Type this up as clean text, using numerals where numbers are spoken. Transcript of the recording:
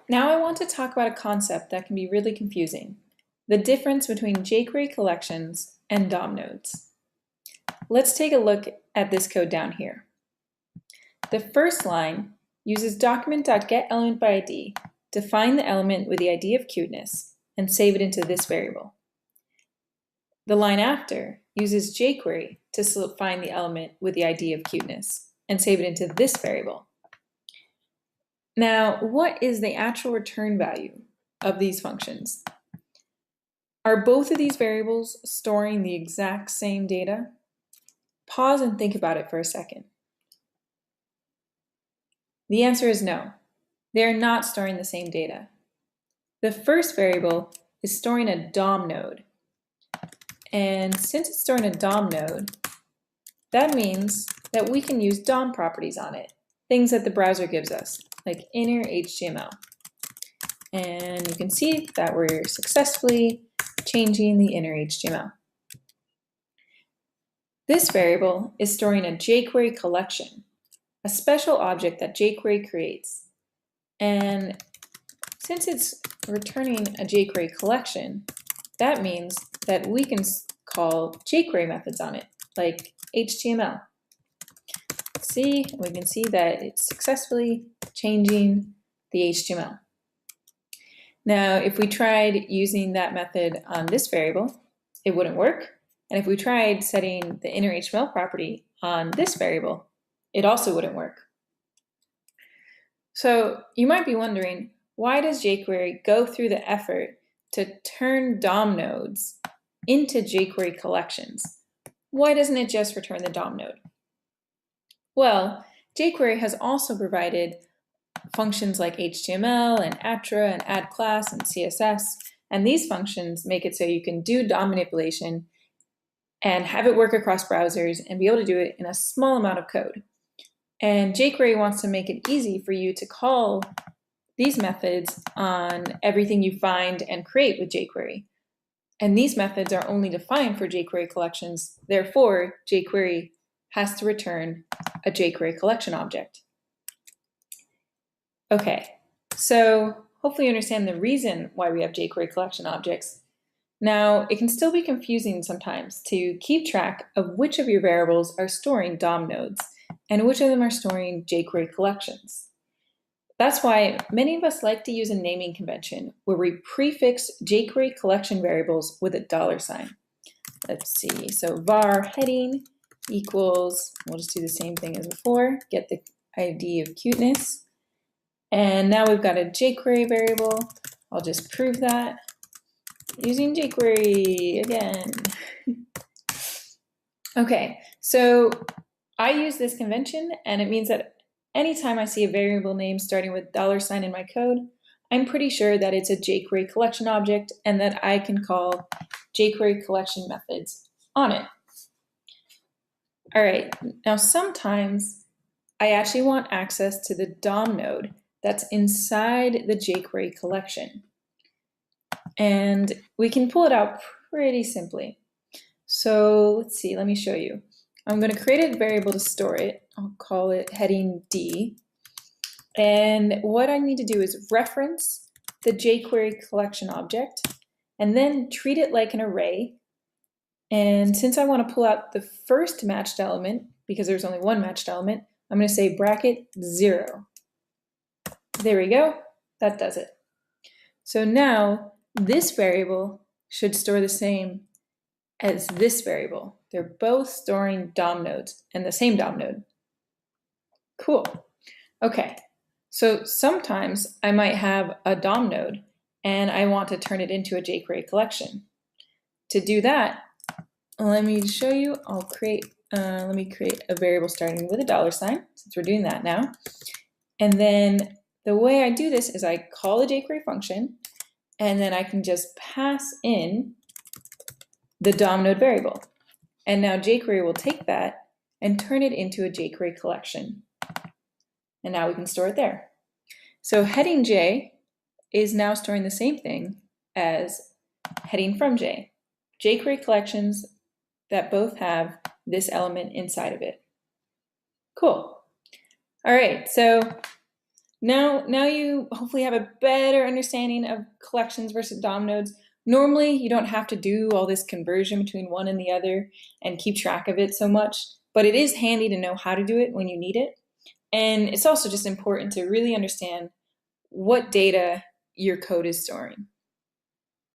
Now I want to talk about a concept that can be really confusing, the difference between jQuery collections and DOM nodes. Let's take a look at this code down here. The first line uses document.getElementById to find the element with the ID of cuteness and save it into this variable. The line after uses jQuery to find the element with the ID of cuteness and save it into this variable. Now, what is the actual return value of these functions? Are both of these variables storing the exact same data? Pause and think about it for a second. The answer is no. They are not storing the same data. The first variable is storing a DOM node. And since it's storing a DOM node, that means that we can use DOM properties on it, things that the browser gives us, like inner HTML. And you can see that we're successfully changing the inner HTML. This variable is storing a jQuery collection, a special object that jQuery creates. And since it's returning a jQuery collection, that means that we can call jQuery methods on it, like HTML. See, we can see that it's successfully changing the HTML. Now, if we tried using that method on this variable, it wouldn't work. And if we tried setting the inner HTML property on this variable, it also wouldn't work. So you might be wondering, why does jQuery go through the effort to turn DOM nodes into jQuery collections? Why doesn't it just return the DOM node? Well, jQuery has also provided functions like HTML and attra and add class and CSS, and these functions make it so you can do DOM manipulation and have it work across browsers and be able to do it in a small amount of code. And jQuery wants to make it easy for you to call these methods on everything you find and create with jQuery. And these methods are only defined for jQuery collections, therefore jQuery has to return a jQuery collection object. Okay, so hopefully you understand the reason why we have jQuery collection objects. Now, it can still be confusing sometimes to keep track of which of your variables are storing DOM nodes and which of them are storing jQuery collections. That's why many of us like to use a naming convention where we prefix jQuery collection variables with a $sign. Let's see, so var heading equals, we'll just do the same thing as before, get the ID of cuteness. And now we've got a jQuery variable. I'll just prove that using jQuery again. Okay, so I use this convention, and it means that anytime I see a variable name starting with $sign in my code, I'm pretty sure that it's a jQuery collection object and that I can call jQuery collection methods on it. All right, now sometimes I actually want access to the DOM node that's inside the jQuery collection. And we can pull it out pretty simply. So let's see, let me show you. I'm going to create a variable to store it. I'll call it heading D. And what I need to do is reference the jQuery collection object and then treat it like an array. And since I want to pull out the first matched element, because there's only one matched element, I'm going to say bracket 0. There we go. That does it. So now this variable should store the same as this variable. They're both storing DOM nodes and the same DOM node. Cool. Okay, so sometimes I might have a DOM node and I want to turn it into a jQuery collection. To do that, let me show you. Let me create a variable starting with a $sign, since we're doing that now. And then the way I do this is I call the jQuery function, and then I can just pass in the DOM node variable. And now jQuery will take that and turn it into a jQuery collection. And now we can store it there. So heading J is now storing the same thing as heading from J. jQuery collections that both have this element inside of it. Cool. All right, so Now you hopefully have a better understanding of collections versus DOM nodes. Normally, you don't have to do all this conversion between one and the other and keep track of it so much, but it is handy to know how to do it when you need it. And it's also just important to really understand what data your code is storing.